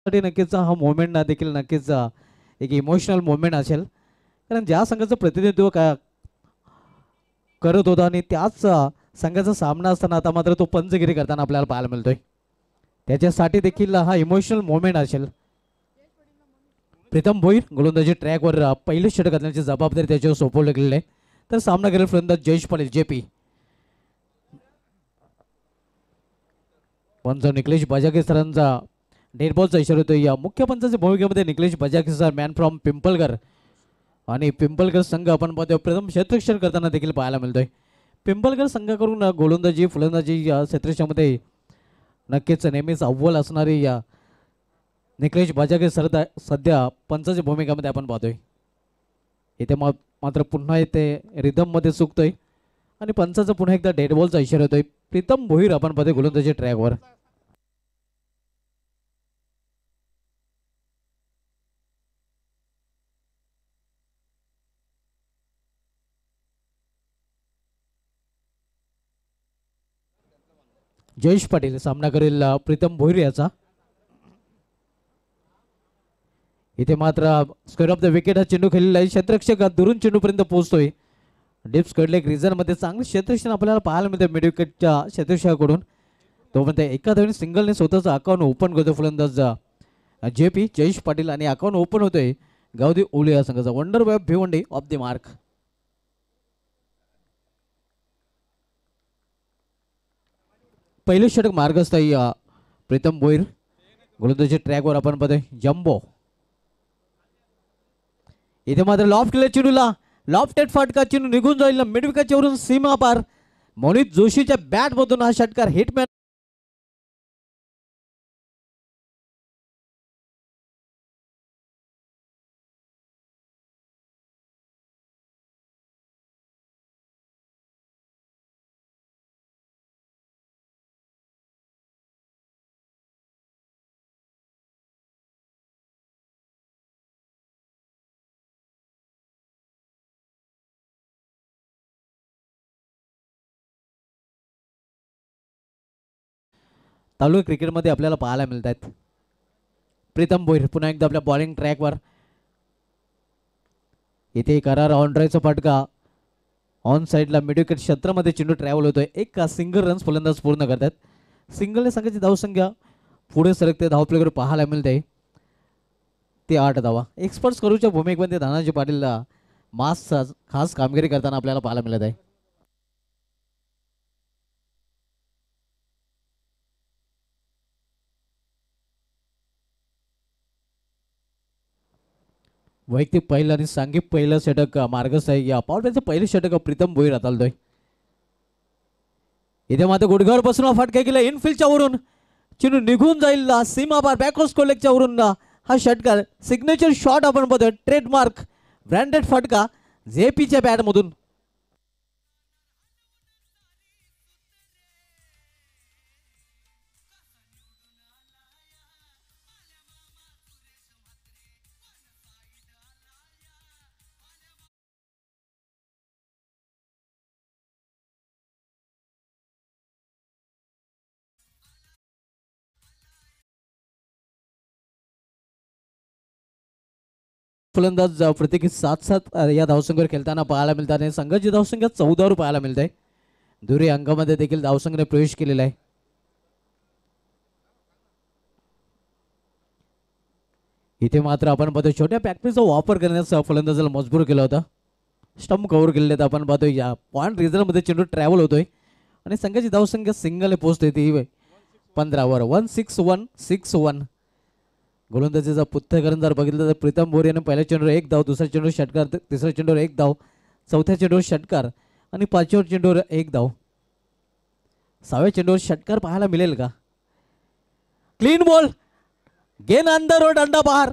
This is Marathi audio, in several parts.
साठी नक्कीच हा मोमेंट ना देखील नक्कीच एक इमोशनल मोमेंट असेल. कारण ज्या संघाचं प्रतिनिधित्व करत होता आणि त्याच संघाचा सामना असताना आता मात्र तो पंचगिरी करताना आपल्याला पाहायला मिळतोय. त्याच्यासाठी देखील हा इमोशनल मोमेंट असेल. प्रीतम भोईर गोलंदाजी ट्रॅकवर पहिले षटक घालण्याची जबाबदारी त्याच्यावर सोपवली गेलेली आहे. तर सामना करेल फलंदाज जयेश पाटील जेपी. पंच निकलेश बजाके सरांचा डेड बॉलचा इशारा होतो. या मुख्य पंचाच्या भूमिकेमध्ये निकलेश बजाके सर मॅन फ्रॉम पिंपलगर आणि पिंपलगर संघ आपण पाहतोय प्रथम क्षेत्ररक्षण करताना देखील पाहायला मिळतोय. पिंपलगर संघाकडून गोलंदाजी फलंदाजी या क्षेत्रक्षणामध्ये नक्कीच नेहमीच अव्वल असणारी या निकलेश बजाके सर सध्या पंचाच्या भूमिकेमध्ये आपण पाहतोय. इथे मात्र पुन्हा इथे रिदममध्ये चुकतोय आणि पंचाचा पुन्हा एकदा डेड बॉलचा इशारा होतोय. प्रीतम भोईर आपण पाहतोय गोलंदाजी ट्रॅकवर. जयेश पाटील सामना करेल प्रीतम भोईर याचा. इथे मात्र स्क्वेअर ऑफ द विकेट हा चेंडू खेळलेला आहे. क्षेत्ररक्षक दुरून चेंडूपर्यंत पोहोचतोय. डीप स्क्वेअर लेग रिझन मध्ये चांगलं क्षेत्ररक्षण आपल्याला पाहायला मिळतं मिड विकेटच्या क्षेत्ररक्षकाकडून. तो म्हणते एका धावने सिंगलने स्वतःचं अकाउंट ओपन करतो फलंदाज जेपी जयेश पाटील आणि अकाउंट ओपन होतोय गावदी ओले या संघाचा. Wonder boy Bhiwandi of the mark. पहिले षटक मार्गस्थ आहे प्रीतम भोईर गोलंदाजी ट्रॅकवर आपण पाहतोय जम्बो. इथे मात्र लॉफ्ट केल्या चेंडूला लॉफ्टेड फटका चेंडू निघून जाईल मिड विकेटच्या वरून सीमा पार. मोनित जोशीच्या बॅट मधून हा षटकार हिटमॅन चालू क्रिकेटमध्ये आपल्याला पाहायला मिळत आहेत. प्रीतम भोईर पुन्हा एकदा आपल्या बॉलिंग ट्रॅकवर. इथे करार ऑनड्रायचा फटका ऑन साईडला मिड विकेट क्षेत्रामध्ये चेंडू ट्रॅव्हल होतोय. एक सिंगल रन्स फलंदाज पूर्ण करतात. सिंगलने संघाची धावसंख्या पुढे सरकते धावप्लेवर पाहायला मिळते ते 8 धावा. एक्सपर्ट्स करूच्या भूमिकेमध्ये धनाजी पाटील मास खास कामगिरी करताना आपल्याला पाहायला मिळत आहे. वैयक्तिक पहिलं आणि सांघिक पहिलं षटक मार्गस्थ आहे. या पॉवर प्लेचं पहिलं षटक प्रीतम भोईर हाताळतोय. इथे मात्र गुडघावर बसून फटका केला इनफिल्डच्या वरून चेंडू निघून जाईल सीमा पार बॅकवर्ड कोलेक्टच्या वरून हा षटकार सिग्नेचर शॉट आपण बघतोय. ट्रेडमार्क ब्रँडेड फटका जेपीच्या बॅट मधून. फलंदाज प्रत्येकी 7-7 या धावसंख्येवर खेळताना पाहायला मिळतात आणि संघाची धावसंख्या 14 पाहायला मिळत आहे. दुरी अंगामध्ये देखील धावसंख्येने प्रवेश केलेला आहे. इथे मात्र आपण पाहतो छोट्या पॅकेजचा वापर करण्याचा फलंदाजाला मजबूर केला होता. स्टंप कव्हर केलेले आपण पाहतो या पॉइंट रिझल्टमध्ये चेंडू ट्रॅव्हल होतोय आणि संघाची धावसंख्या सिंगल पोहोचते ती 15वर 16-1. गोलंदाजीचा पुत्थकरण जर बघितलं तर प्रीतम भोईर याने पहिल्या चेंडूवर 1 धाव, दुसऱ्या चेंडूवर षटकार, तिसऱ्या चेंडूवर 1 धाव, चौथ्या चेंडूवर षटकार आणि पाचव्या चेंडूवर 1 धाव. 6व्या चेंडूवर षटकार पाहायला मिळेल का? Clean ball gain under road अंडा बाहेर.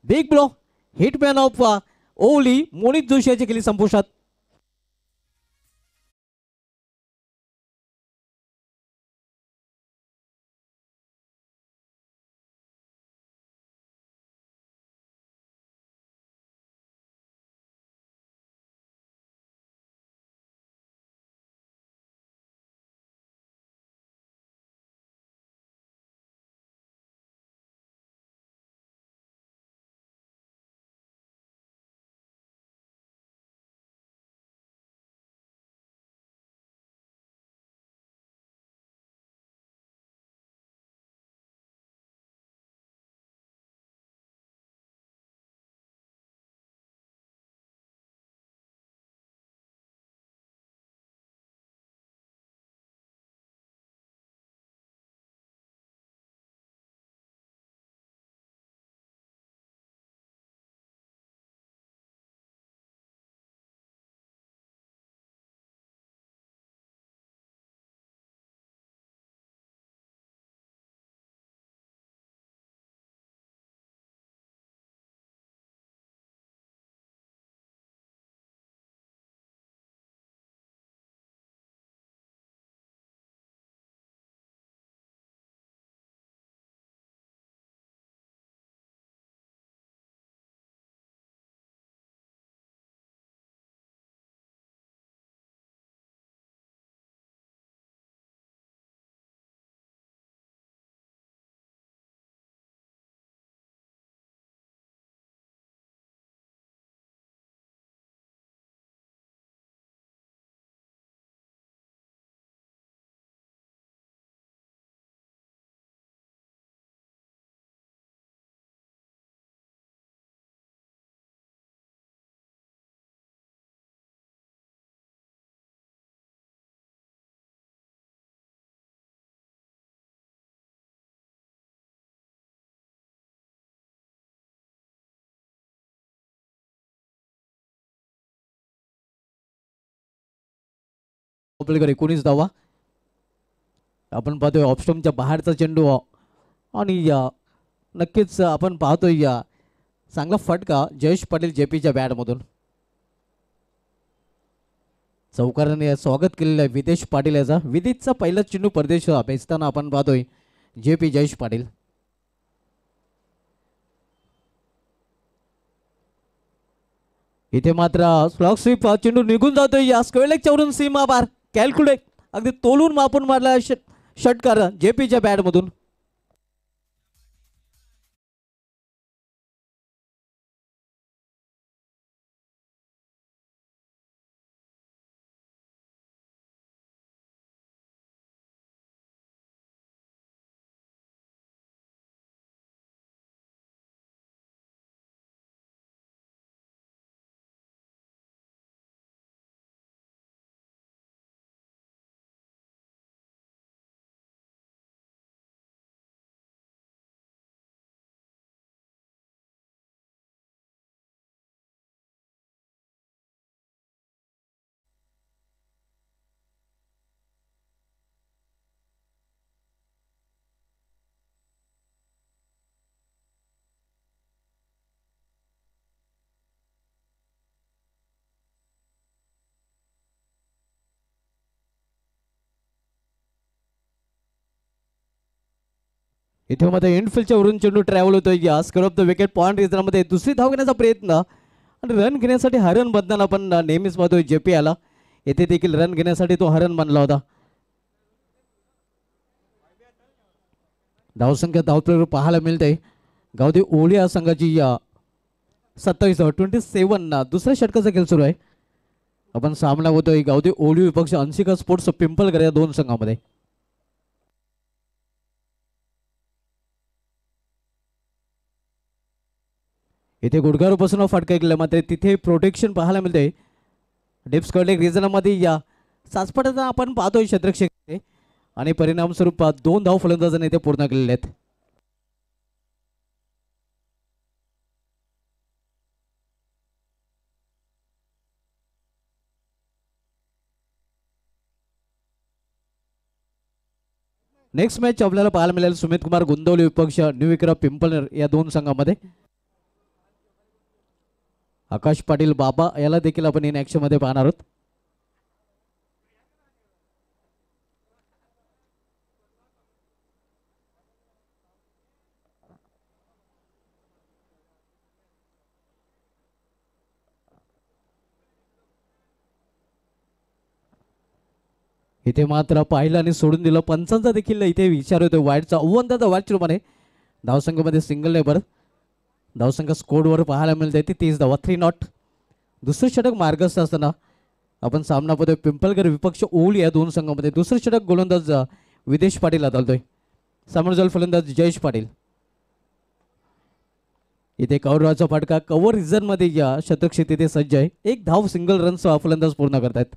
बिग ब्लो हिटमॅन ऑफ ओली मोनित जोशी याची केली संपुष्टात. आपल्याकडे 19 धावा. आपण पाहतोय ऑफस्टमच्या बाहेरचा चेंडू आणि नक्कीच आपण पाहतोय चांगला फटका जयेश पाटील जेपीच्या बॅटमधून. चौकाराने स्वागत केलेलं आहे विदेश पाटील याचा. विदेशचा पहिला चेंडू परदेश बेचताना आपण पाहतोय जेपी जयेश पाटील. इथे मात्र स्लॉग स्वीप चेंडू निघून जातोय या स्क्वेअर वरून सीमा बार. कॅल्क्युलेट अगदी तोलून मापून मारला षटकार जेपीच्या बॅटमधून. इथे मध्ये इनफिल्डच्या वरून चेंडू ट्रॅव्हल होतोय या square of the wicket point रिझनमध्ये दुसरी धाव घेण्याचा प्रयत्न आणि रन घेण्यासाठी हरण बदनान आपण नेहमीच पाहतोय जेपी आला. येथे देखील रन घेण्यासाठी तो हरण बनला होता. धावसंख्या धावपैकी पाहायला मिळते गावदे ओलिया संघाची 27 दुसऱ्या षटकाचा खेळ सुरू आहे. आपण सामना होतोय गावदे ओली विपक्ष अंशिका स्पोर्ट्स पिंपलकर या दोन संघामध्ये. इथे गुडघारूपासून फटका केला मात्र तिथे प्रोटेक्शन पाहायला मिळते. डिप्स कॉर्डिक रिजनमध्ये साचपटाचा आपण पाहतोय क्षेत्रक्षेत्र आणि परिणाम स्वरूप 2 धाव फलंदाजांनी इथे पूर्ण केलेले आहेत. नेक्स्ट मॅच आपल्याला पाहायला मिळेल सुमित कुमार गुंदवली विपक्ष न्यू विक्रा पिंपलर या दोन संघामध्ये. आकाश पाटील बाबा याला देखील आपण इन ऍक्शन मध्ये पाहणार आहोत. इथे मात्र पाहिलं आणि सोडून दिलं. पंचांचा देखील इथे विचार होतो वाईटचा अव्वंदाचा वाईट रूपाने धावसंघामध्ये सिंगल नेबर. धावसंख्या स्कोरवर पाहायला मिळते ती 30 धावा 3 नॉट. दुसरं षटक मार्गस्थ असताना आपण सामना पाहतोय पिंपलकर विपक्ष ओली या दोन संघामध्ये. दुसरं षटक गोलंदाज विदेश पाटील हाताळतोय. समोरजल फलंदाज जयेश पाटील. इथे कौरवाचा फटका कव्हर रिझन मध्ये या शतक तिथे सज्ज आहे. एक धाव सिंगल रन फलंदाज पूर्ण करतायत.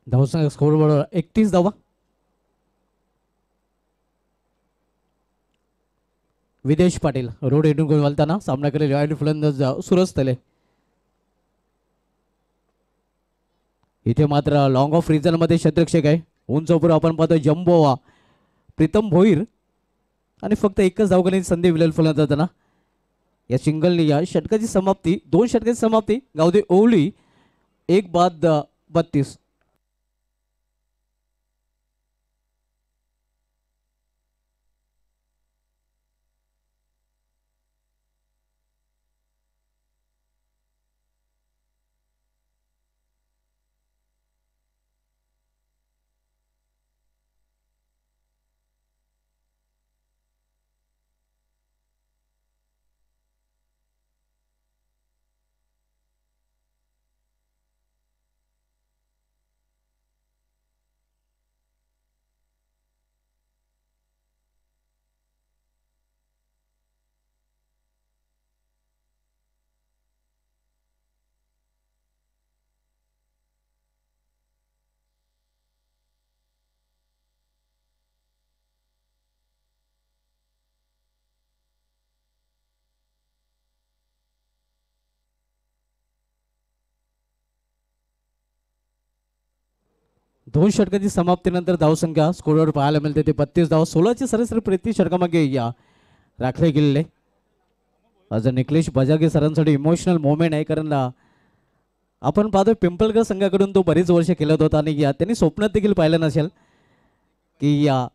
धावसंख्या स्कोरवर 31 धावा. विदेश पाटील रोड हेडून गोल घालताना सामना केलेले वाईट फलंदाज सुरज तले. इथे मात्र लॉंग ऑफ रिजन मध्ये क्षेत्रक्षक आहे. उंचवर आपण पाहतोय जम्बो प्रीतम भोईर आणि फक्त एकच धावगणीची संधी विलेल फलंदाजांना. या सिंगलने या षटकाची समाप्ती 2 षटकाची समाप्ती गावदे ओवली 1 बाद 32. दोन षटकांची समाप्तीनंतर धावसंख्या स्कोरवर पाहायला मिळते ते 32 धाव, 16ची सरासरी प्रति षटकामागे या राखले गेलेले. आज निखिलेश बजागे सरांसाठी इमोशनल मोमेंट आहे, कारण आपण पाहतो पिंपळकर संघाकडून तो बरीच वर्ष खेळत होता आणि त्यांनी स्वप्नात देखील पाहिलं नसेल की या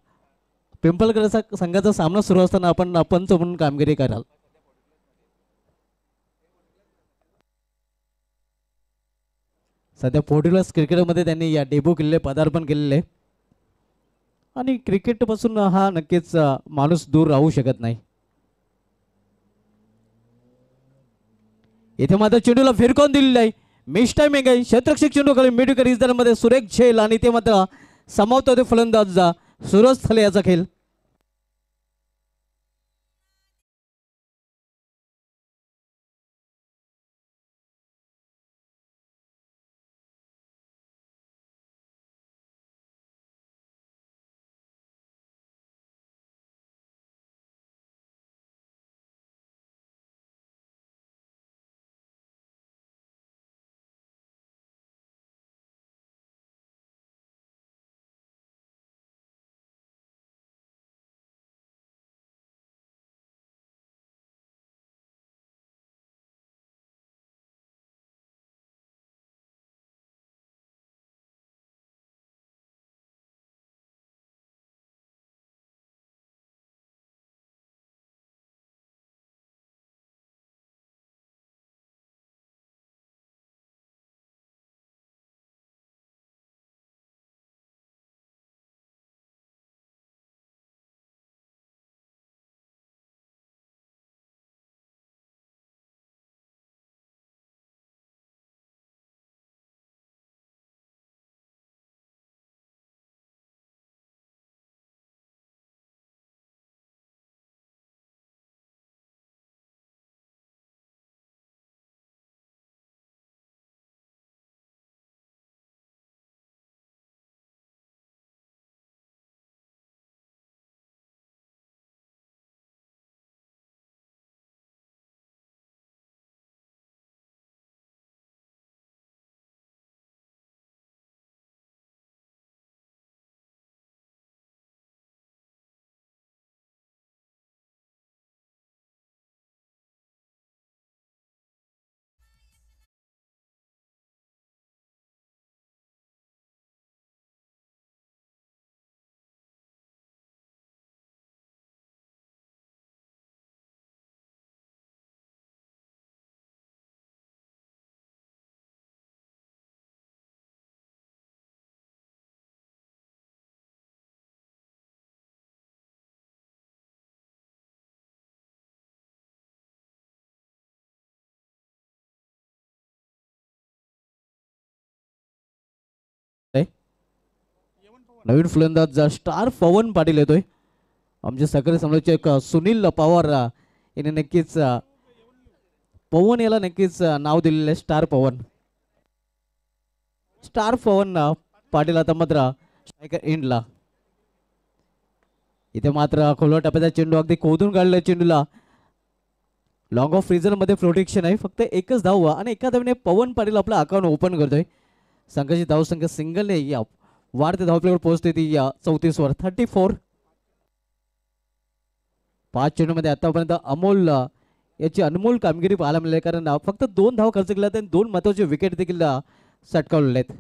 पिंपळकर संघाचा सामना सुरू असताना आपण पंच म्हणून कामगिरी कराल. सध्या 40 क्रिकेटमध्ये त्यांनी या डेब्यू केलेले, पदार्पण केलेले आणि क्रिकेटपासून हा नक्कीच माणूस दूर राहू शकत नाही. इथे मात्र चेंडूला फिरकून दिलेला आहे, मिस टायमिंग आहे. क्षेत्ररक्षक चेंडू खाली मिडकर इजदारामध्ये सुरेख झेल आणि ते मात्र समाप्त होते फलंदाज सूरज थले याचा खेळ. नवीन फलंदाज स्टार पवन पाटील येतोय. आमचे सकाळी समोरचे सुनील पवार याने नक्कीच पवन याला नक्कीच नाव दिलेलं आहे, स्टार पवन. स्टार पवन पाटील आता मात्र इंडला. इथे मात्र खोलवर टप्प्याचा चेंडू अगदी खोदून काढलाय. चेंडूला लॉंग ऑफ फ्रीजर मध्ये प्रोटेक्शन आहे, फक्त एकच धाव आणि एका धावने पवन पाटील आपला अकाउंट ओपन करतोय. संघाची धावसंख्या सिंगलने या वाढते धावप्लेवर पोहोचते ती या 34 वर 34. 5 चेंडूमध्ये आतापर्यंत अमोल याची अनमोल कामगिरी पाहायला मिळाली, कारण फक्त 2 धाव खर्च केला आणि 2 महत्वाचे विकेट देखील सटकावलेले आहेत.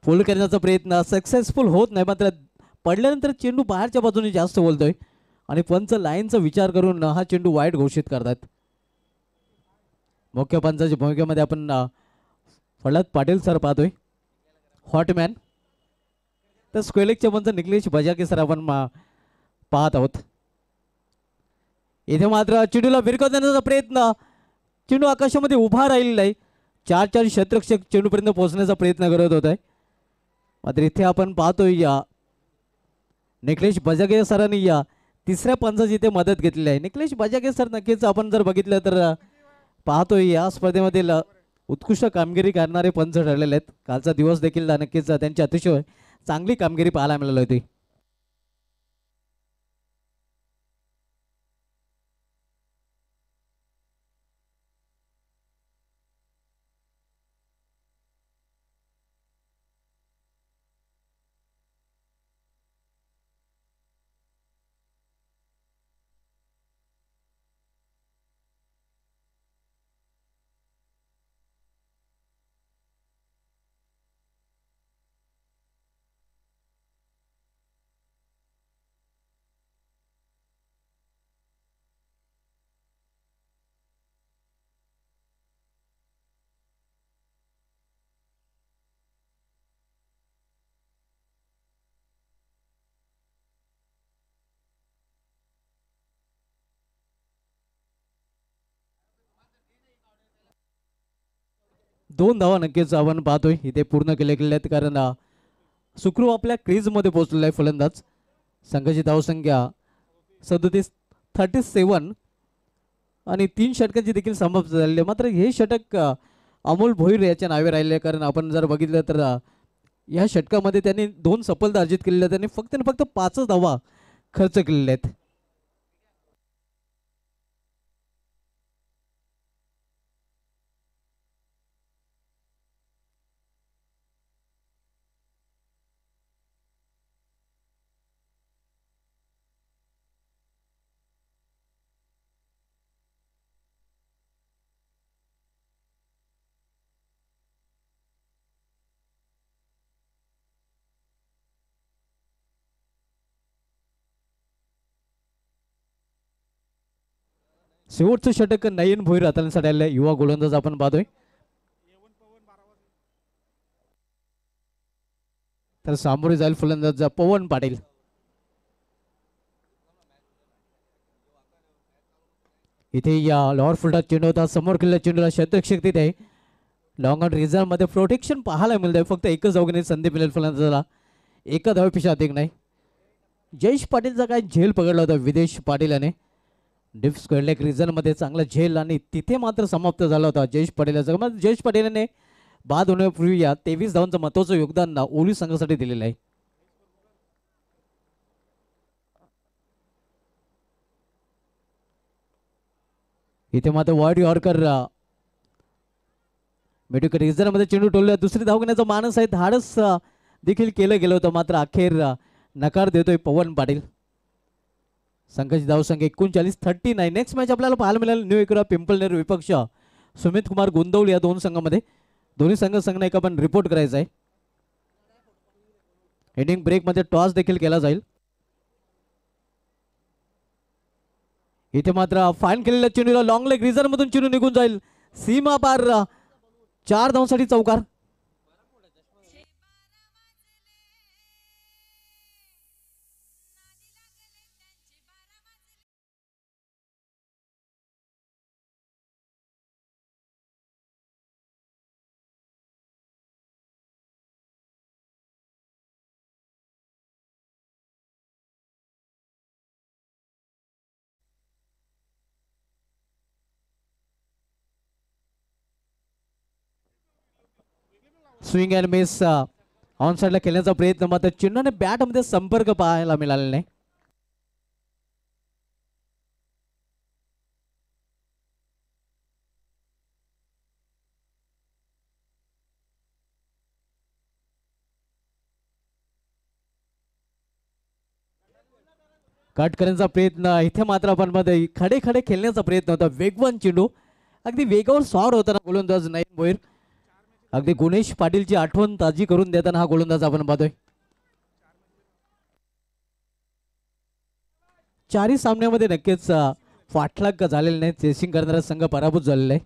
फोल्ड करण्याचा प्रयत्न सक्सेसफुल होत नाही, मात्र पडल्यानंतर चेंडू बाहेरच्या बाजूने जास्त बोलतोय आणि पंच लाईनचा विचार करून हा चेंडू वाईट घोषित करतात. मुख्य पंचाच्या भूमिकेमध्ये आपण फळद पाटील सर पाहतोय, हॉटमॅन. तर स्क्वेलिकचे पंच निखिलेश बजाके सर आपण पाहत आहोत. इथे मात्र चेंडूला भिरकाव देण्याचा प्रयत्न, चेंडू आकाशामध्ये उभा राहिलेला आहे. 4 क्षेत्ररक्षक चेंडूपर्यंत पोहोचण्याचा प्रयत्न करत होत आहे, मात्र इथे आपण पाहतोय या निखिलेश बजागे सरांनी या तिसऱ्या पंचाची इथे मदत घेतलेली आहे. निखिलेश बजागे सर नक्कीच आपण जर बघितलं तर पाहतोय या स्पर्धेमधील उत्कृष्ट कामगिरी करणारे पंच ठरलेले आहेत. कालचा दिवस देखील नक्कीच त्यांची अतिशय चांगली कामगिरी पाहायला मिळाली होती. 2 धावा नक्कीच आपण पाहतोय इथे पूर्ण गेलेले आहेत, कारण सुखरू आपल्या क्रीजमध्ये पोहोचलेला आहे फलंदाज. संघाची धावसंख्या 37 आणि 3 षटकांची देखील समाप्त झालेली आहे. मात्र हे षटक अमोल भोईर याच्या नावे राहिले, कारण आपण जर बघितलं तर या षटकामध्ये त्यांनी 2 सफलता अर्जित केलेल्या, त्यांनी फक्त आणि फक्त 5 धावा खर्च केलेल्या आहेत. शेवटचं षटक नयन भोईर हाताळण्यासाठी आलेलं आहे. युवा गोलंदाज आपण पाहतोय. तर सामोरे जाईल फलंदाज पवन पाटील. इथे या लॉवर फुलटा चेंडू होता, समोर केलेल्या चेंडूला शतरक्षक तिथे आहे. लॉंग ऑन रिझल्ट मध्ये प्रोटेक्शन पाहायला मिळत आहे. फक्त एकच धावघेणे संधी मिळेल फलंदाजाला, एका धावेपेक्षा अधिक नाही. जयेश पाटीलचा काय झेल पकडला होता विदेश पाटील याने. डिफ्स कळलेक रिझनमध्ये चांगला झेल आणि तिथे मात्र समाप्त झाला होता जयेश पाटीलचा. जयेश पाटीलने बाद होण्यापूर्वी या 23 धावांचं महत्वाचं योगदान ओली संघासाठी दिलेलं आहे. इथे मात्र वाईड यॉर्कर मेडिकल रिझनमध्ये चेंडू टोलला. दुसरी धाव घेण्याचा मानस आहे, धाडस देखील केलं गेलं होतं, मात्र अखेर नकार देतोय पवन पाटील. संघाची धावसंख्या 39-39. नेक्स्ट मॅच आपल्याला पाहायला मिळालं न्यू एकरा पिंपलनेर विपक्ष सुमित कुमार गोंदवली या 2 संघामध्ये. दोन्ही संघांना एक आपण रिपोर्ट करायचा आहे. इनिंग ब्रेकमध्ये टॉस देखील केला जाईल. इथे मात्र फाईन केलेल्या चेंडूला लॉंग लेग रिझन मधून चेंडू निघून जाईल, सीमा पार. 4 धावांसाठी चौकार. स्विंग अँड मिस ऑन साइडला खेळण्याचा प्रयत्न, मात्र चेंडूने बॅटमध्ये संपर्क पाहायला मिळाला नाही. कट करण्याचा प्रयत्न, इथे मात्र आपण मध्ये खडे खडे खेळण्याचा प्रयत्न होता. वेगवान चेंडू, अगदी वेगावर स्वार होताना गोलंदाज नयन भोईर. अगदी गुणेश पाटीलची आठवण ताजी करून देताना हा गोलंदाज आपण पाहतोय. 4 सामन्यामध्ये नक्कीच फाटलाग झालेला नाही, चेसिंग करणारा संघ पराभूत झालेला आहे.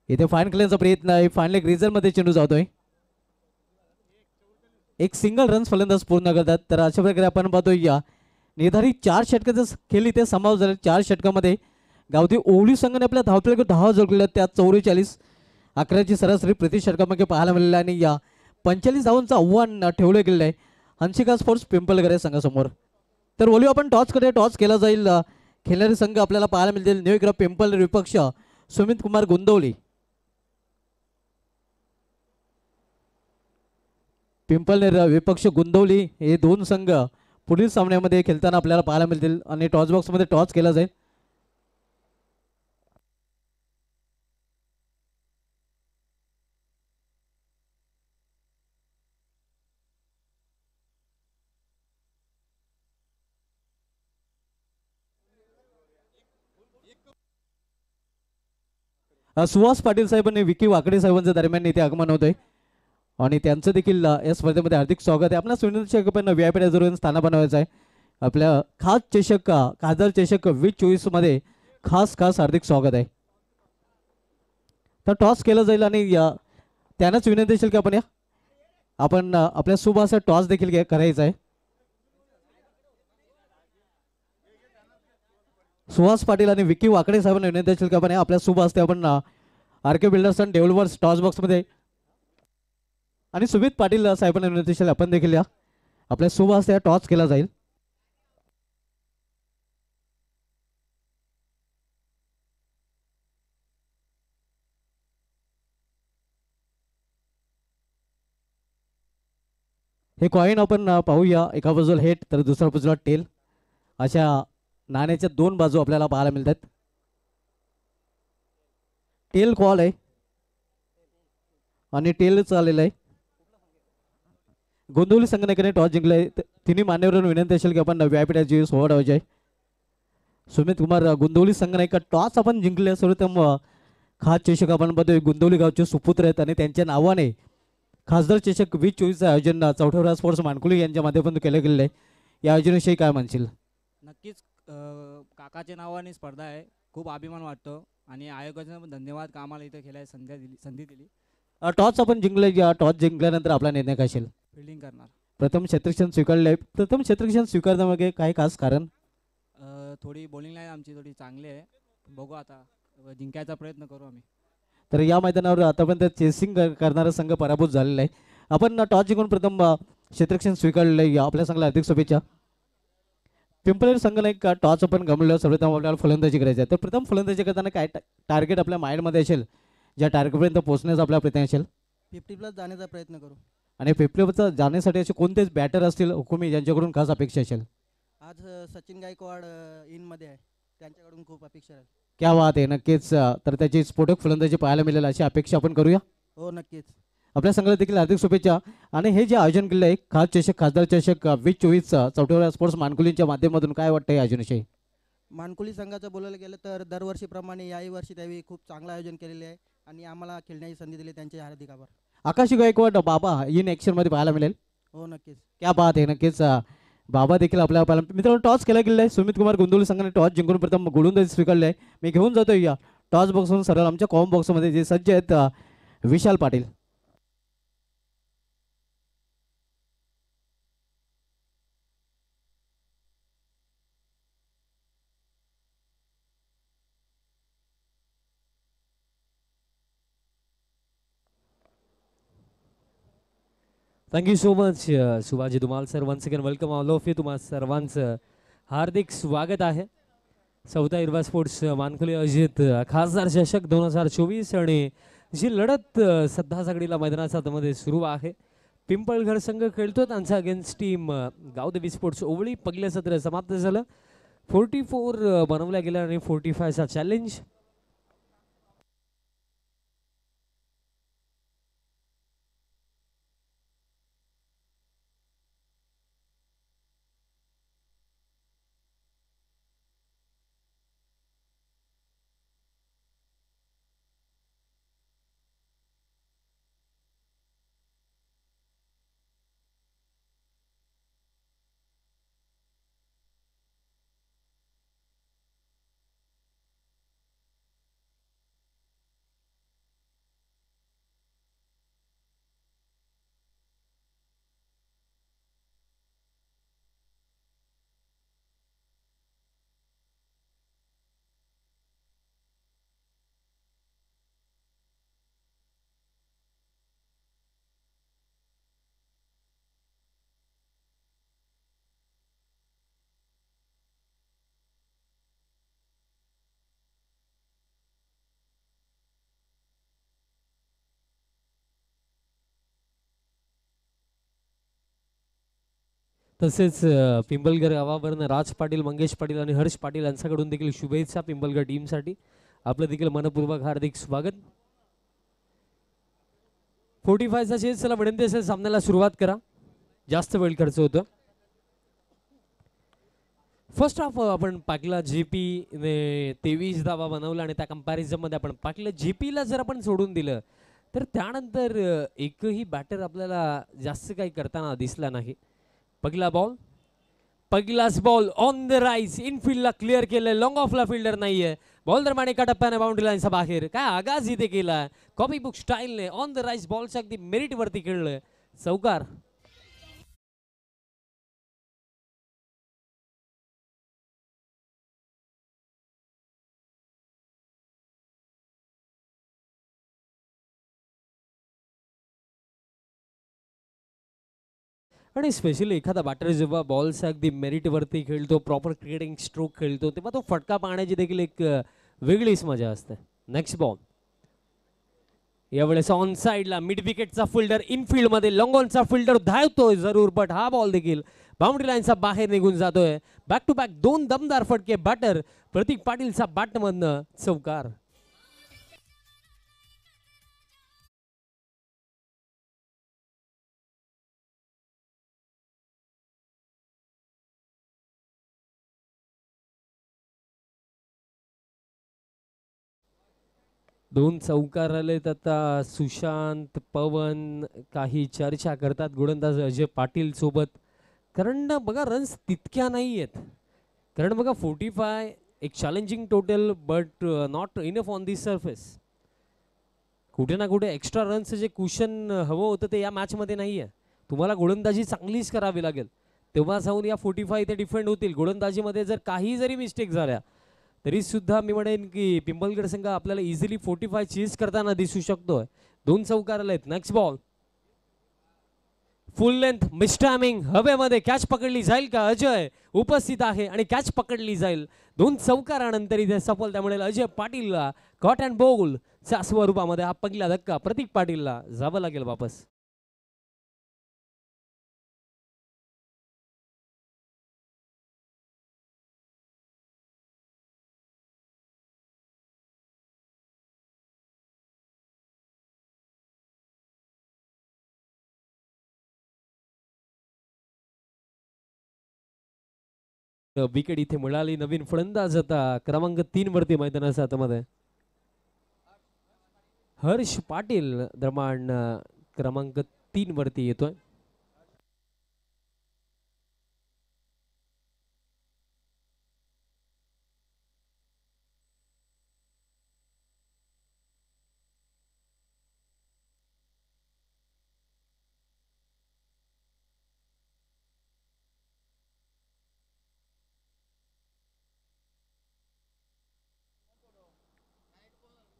इथे फाईन खेळण्याचा प्रयत्न आहे, फाईनल रिझल्ट मध्ये चेंडू जातोय. एक सिंगल रन्स फलंदाज पूर्ण करतात. तर अशा प्रकारे आपण पाहतोय या निर्धारित 4 षटकाचा खेळ इथे समावेश झाला. 4 षटकामध्ये गावठी ओवळी संघाने आपल्या धावपैकी 10 जोडलेल्या, त्यात 44 11ची सरासरी प्रति षटकामध्ये पाहायला मिळालेला आणि या 45 धावांचं आव्हान ठेवलं गेलेलं आहे हंसिका स्पोर्ट्स पिंपलगर या संघासमोर. तर बोलू आपण टॉस कडे. टॉस केला जाईल. खेळणारे संघ आपल्याला पाहायला मिळतील न्यू एकरा पिंपलनेर विपक्ष सुमित कुमार गोंदवली. पिंपलनेर विपक्ष गोंदवली हे 2 संघ पुढील सामन्यामध्ये खेळताना आपल्याला पाहायला मिळतील आणि टॉस बॉक्समध्ये टॉस केला जाईल. सुहास पाटील साहेब आणि विकी वाकडे साहेबांच्या दरम्यान इथे आगमन होतंय आणि त्यांचं देखील या स्पर्धेमध्ये हार्दिक स्वागत आहे. आपल्या सुनील व्हीआयपी रिझर्व्हवर स्थान बनवायचं आहे. आपल्या खास चषक खासदार चषक 2024 मध्ये खास हार्दिक स्वागत आहे. तर टॉस केलं जाईल आणि त्यानंच विनंती असेल की आपण आपल्या सुभाषा टॉस देखील करायचा आहे. सुहास पाटील आणि विकी वाकडे साहेबांना विनंती असेल की आपण आपल्या शुभ हस्ते आपण R K builders and developers toss बॉक्समध्ये आणि सुमित पाटील साहेबांना विनंती असेल आपण देखील या आपल्या शुभ हस्ते टॉस केला जाईल. हे कॉईन आपण पाहूया एका बाजूला हेड तर दुसऱ्या बाजूला टेल अशा नाण्याच्या दोन बाजू आपल्याला पाहायला मिळतात. टेल कॉल आहे आणि टेल चाललेलं आहे. गोंदवली संघटनेकडे टॉस जिंकलाय तिन्ही मान्यवरांना विनंती असेल की आपण व्यापीठाची सोहळ आहे. सुमित कुमार गोंदवली संघटनेक टॉस आपण जिंकले सर्वोत्तम खास चषक आपण बघतोय गोंदवली गावचे सुपुत्र आहेत आणि त्यांच्या नावाने खासदार चषक 2024 आयोजन चौठवरा स्पोर्ट्स मानकुली यांच्या माध्यमातून केलं गेलेलं आहे. या योजनेविषयी काय म्हणशील? नक्कीच काकाच्या नावाने स्पर्धा आहे. खूप अभिमान वाटतो आणि आयोगाचा पण धन्यवाद का आम्हाला इथं खेळायला संधी दिली. टॉस आपण जिंकले टॉस जिंकल्यानंतर आपला निर्णय काय असेल? फिल्डिंग करणार. प्रथम क्षेत्ररक्षण स्वीकारले प्रथम क्षेत्ररक्षण स्वीकारण्यामागे काय खास कारण? थोडी बॉलिंग लाईन आमची थोडी चांगली आहे. बघू आता जिंकायचा प्रयत्न करू आम्ही. तर या मैदानावर आतापर्यंत चेसिंग करणारा संघ पराभूत झालेला आहे. आपण टॉस जिंकून प्रथम क्षेत्ररक्षण स्वीकारलेलं आहे. आपल्या संघाला हार्दिक शुभेच्छा. पिंपळनेर संघाने एक टॉस आपण गमवलं सर्वप्रथम आपल्याला फलंदाजी करायची आहे तर प्रथम फलंदाजी करताना काय टार्गेट आपल्या माइंडमध्ये असेल ज्या टार्गेटपर्यंत पोहोचण्याचा आपला प्रयत्न असेल? 50+ जाण्याचा प्रयत्न करू. आणि 50+ जाण्यासाठी असे कोणतेच बॅटर असतील हुकुमी ज्यांच्याकडून खास अपेक्षा असेल? आज सचिन गायकवाड इनमध्ये आहे, त्यांच्याकडून खूप अपेक्षा आहे. क्या बात आहे. नक्कीच तर त्याची स्फोटक फलंदाजी पाहायला मिळेल अशी अपेक्षा आपण करूया. हो नक्कीच. आपल्या संघाला देखील हार्दिक शुभेच्छा. आणि हे जे आयोजन केलं आहे खास चषक खासदार चषक 2024 चौठवरा स्पोर्ट्स मानकुलींच्या माध्यमातून काय वाटतं या आयोजनाविषयी? मानकुली संघाचं बोलायला गेलं तर दरवर्षीप्रमाणे याही वर्षी त्यावेळी खूप चांगलं आयोजन केलेले आहे आणि आम्हाला खेळण्याची संधी दिली, त्यांचे हार्दिक आभार. आकाश गायकवाड बाबा इन ॲक्शनमध्ये पाहायला मिळेल. हो नक्कीच. क्या बात आहे. नक्कीच बाबा देखील आपल्याला पाहायला मित्रांनो टॉस केला गेलेला आहे. सुमित कुमार गोंदवली संघाने टॉस जिंकून प्रथम गोलंदाजी स्वीकारले आहे. मी घेऊन जातो या टॉस बॉक्सवरून सरळ आमच्या कॉम बॉक्समध्ये जे सज्ज आहेत Vishal Patil. Thank you so much Shivaji Dhumal sir. Once again welcome all of you. तुम्हा सर्वांचं हार्दिक स्वागत आहे चौथा हिरवा स्पोर्ट्स मानकुली आयोजित खासदार चषक 2024 आणि जी लढत सध्या सगळीला मैदानाच्या आतमध्ये सुरू आहे. पिंपळघर संघ खेळतो त्यांचा अगेन्स्ट टीम गावदेवी स्पोर्ट्स ओवळी. पहिलं सत्र समाप्त झालं. 44 बनवल्या गेल्या आणि 45चा चॅलेंज. तसेच पिंपळघर गावावरून राज पाटील, मंगेश पाटील आणि हर्ष पाटील यांच्याकडून देखील शुभेच्छा पिंपळघर टीमसाठी. आपलं देखील मनपूर्वक हार्दिक स्वागत. 45चा चेस. चला विनंती असेल सामन्याला सुरुवात करा, जास्त वेळ खर्च होतो. फर्स्ट हाफ आपण पाकला जेपी ने 23 धावा बनवला आणि त्या कंपॅरिझन मध्ये आपण पाकला जेपीला जर आपण सोडून दिलं तर त्यानंतर एकही बॅटर आपल्याला जास्त काही करताना दिसला नाही. पहिला बॉल, पहिलाच बॉल ऑन द राईज इनफिल्डला क्लिअर केलं. लॉंग ऑफला फिल्डर नाहीये. बॉल दरम्यान एका टप्प्याने बाउंड्री लाईनच्या बाहेर. काय आगाज इथे केला कॉपी बुक स्टाईलने. ऑन द राईज बॉलच्या अगदी मेरिट वरती खेळलं. चौकार. आणि स्पेशली एखादा बॅटर जेव्हा बॉल्स अगदी मेरिटवरती खेळतो, प्रॉपर क्रिकेटिंग स्ट्रोक खेळतो, तेव्हा तो फटका पाहण्याची देखील एक वेगळीच मजा असते. नेक्स्ट बॉल यावेळेस ऑन साइडला मिड विकेटचा फिल्डर इनफिल्ड मध्ये लॉंग ऑनचा फिल्डर धावतोय जरूर, बट हा बॉल देखील बाउंड्री लाईनचा बाहेर निघून जातोय. बॅक टू बॅक 2 दमदार फटके बॅटर प्रतीक पाटीलचा बॅटमधनं चौकार. दोन चौकार आलेत. आता सुशांत पवन काही चर्चा करतात गोलंदाज अजय पाटील सोबत, कारण बघा रन्स तितक्या नाही आहेत. कारण बघा 45 एक challenging total, but not enough on the surface. कुठे ना कुठे एक्स्ट्रा रन्सचं जे कुशन हवं होतं ते या मॅचमध्ये नाही आहे. तुम्हाला गोलंदाजी चांगलीच करावी लागेल, तेव्हा जाऊन या 45 ते डिफेंड होतील. गोलंदाजीमध्ये जर काही जरी मिस्टेक झाल्या तरी सुद्धा मी म्हणेन की पिंपलगड संघ आपल्याला इझिली 45 चेस करताना दिसू शकतोय. 2 चौकार आलेत. नेक्स्ट बॉल फुल लेंथ मिस्टॅमिंग हवेमध्ये कॅच पकडली जाईल का? अजय उपस्थित आहे आणि कॅच पकडली जाईल. 2 चौकारानंतर इथे सफल, त्यामुळे अजय पाटीलला कॉट अँड बॉल च्या स्वरूपामध्ये हा पहिला धक्का प्रतीक पाटीलला जावं लागेल वापस. विकेट इथे मिळाली. नवीन फलंदाज आता क्रमांक 3 वरती मैदानाच्या आतमध्ये हर्ष पाटील दरम्यान क्रमांक 3 वरती येतोय.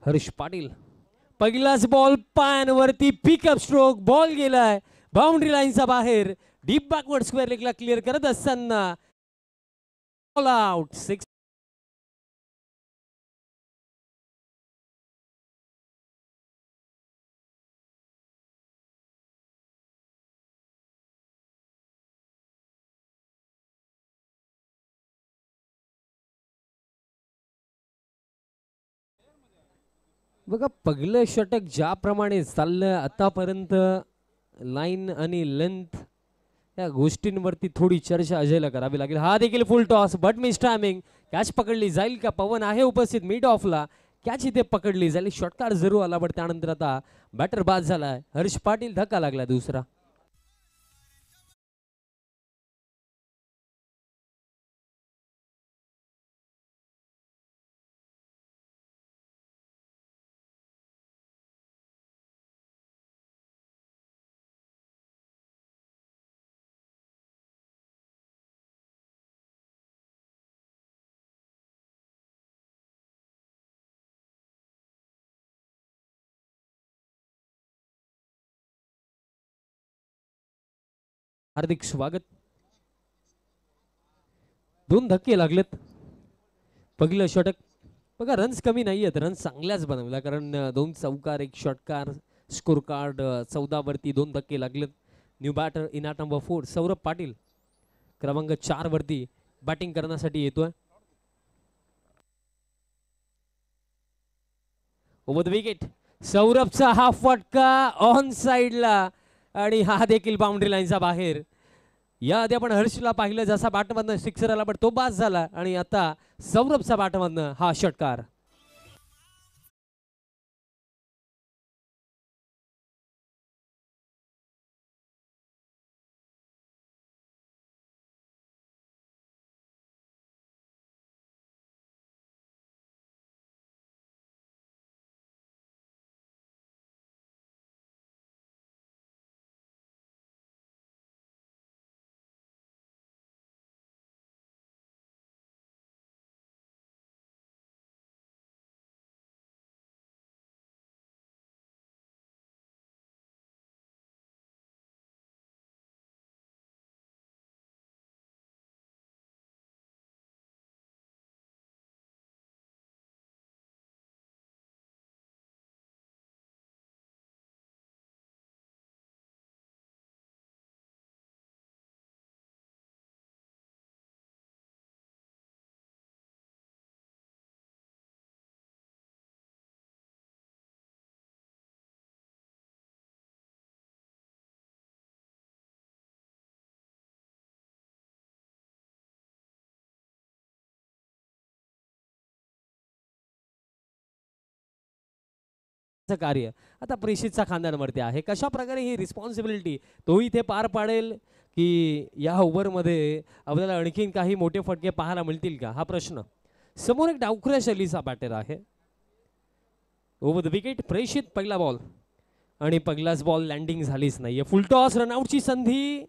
हर्ष पाटील पहिलाच बॉल पायांवरती पिकअप स्ट्रोक, बॉल गेलाय बाउंड्री लाईनचा बाहेर. डीप बॅकवर्ड स्क्वेअर लेगला क्लिअर करत असताना ऑल आउट 6. बघा पहिलं षटक ज्याप्रमाणे चाललं आतापर्यंत, लाईन आणि लेंथ या गोष्टींवरती थोडी चर्चा अजयला करावी लागेल. हा देखील फुल toss, but miss timing. Catch पकडली जाईल का? पवन आहे उपस्थित मिड ऑफला, कॅच इथे पकडली जाईल. शॉर्टकार जरूर आला, बट त्यानंतर आता बॅटर बाद झालाय. हर्ष पाटील धक्का लागला दुसरा. हार्दिक स्वागत. 2 धक्के लागलेत. पहिलं षटक बघा, रन्स कमी नाही आहेत, रन्स चांगल्याच बनवल्या, कारण 2 चौकार 1 षटकार. स्कोर कार्ड 14 वरती 2 धक्के लागलेत. New batter in at number 4 Saurabh Patil क्रमांक 4 वरती बॅटिंग करण्यासाठी येतोय. ओव्हर द विकेट सौरभचा हा फटका ऑन साइडला, आणि हा देखील बाउंड्री लाईनचा बाहेर. या आधी आपण हर्षला पाहिलं, जसा बॅटमधनं सिक्सर आला, पण तो बाद झाला, आणि आता सौरभचा बॅटमधनं हा षटकार. कार्य आता प्रेषितचा खांद्यांवरती आहे. कशा प्रकारे ही रिस्पॉन्सिबिलिटी तो इथे पार पाडेल की या ओव्हरमध्ये आपल्याला आणखीन काही मोठे फटके पाहायला मिळतील का हा प्रश्न. समोर एक डावखुऱ्या शैलीचा बॅटर आहे. ओव्हर द विकेट प्रेषित पहिला बॉल आणि पहिलाच बॉल लँडिंग झालीच नाहीये. फुल टॉस रनआउटची संधी